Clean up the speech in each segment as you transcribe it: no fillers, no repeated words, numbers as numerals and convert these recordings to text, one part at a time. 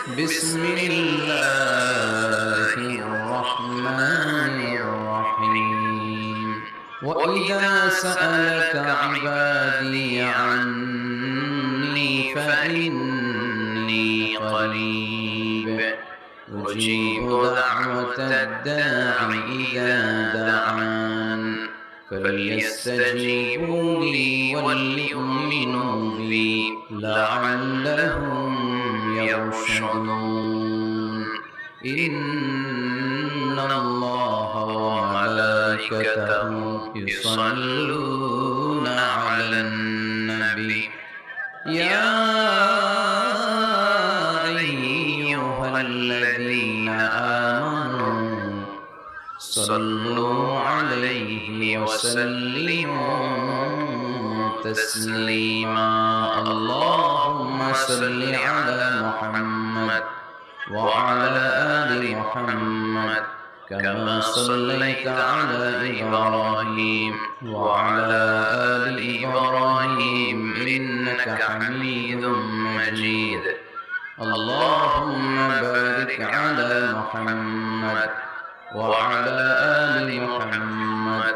بسم الله الرحمن الرحيم وإذا سألك عبادي عني فإني قريب أجيب دعوة الداع إذا دعان فليستجيبوا لي وليؤمنوا بي لعلهم يرشدون إن الله وملائكته يصلون على النبي يا أيها الذين آمنوا صلوا عليه وسلموا تسليما اللهم صل على محمد وعلى آل محمد كما صليت على إبراهيم وعلى آل إبراهيم إنك حميد مجيد اللهم بارك على محمد وعلى آل محمد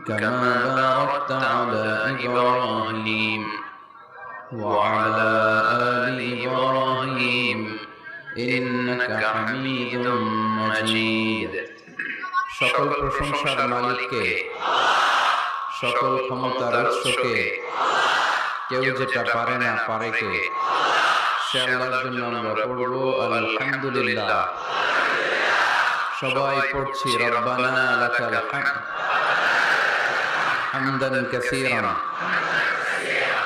كما باركت على إبراهيم وعلى آل إبراهيم إنك حميد مجيد সকল প্রশংসার মালিককে সকল ক্ষমতার উৎসকে কেউ যেটা পারে না পারে কে সে আল্লাহর জন্য আমরা পড়ব আলহামদুলিল্লাহ সবাই পড়ছি রব্বানা লাকাল হামদ হামদান কাসীরান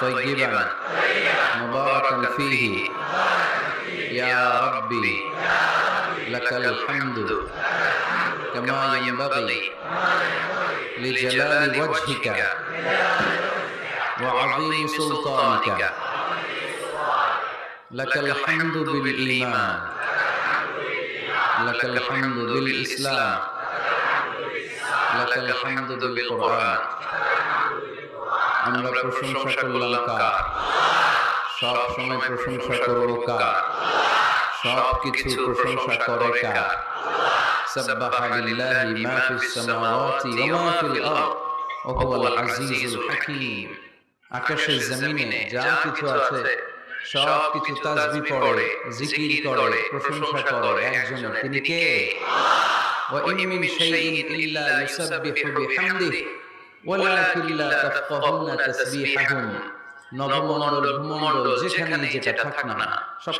طيبا مباركا فيه يا ربي لك الحمد كما ينبغي لجلال وجهك وعظيم سلطانك لك الحمد بالإيمان لك الحمد بالإسلام لك الحمد بالقرآن আমরা প্রশংসা করলাম কার সব সময় প্রশংসা করব কার সব কিছু প্রশংসা করে কার সাব্বাহা লিল্লাহি মা ফিস সামাওয়াতি ওয়া মা ফিল আরদ ওয়া হুয়াল আজিজুল হাকীম আকাশে জমিনে যা কিছু আছে সব কিছু তাসবিহ পড়ে জিকির করে প্রশংসা করে একজন তিনি কে ওয়া ইন মিন শাইইন ইল্লা ইউসাব্বিহু বিহামদিহি ওয়ালাকিন লা তাফকাহুনা তাসবিহাহুম নবমণ্ডল ভূমণ্ডল যেখানে যেটা থাক না সব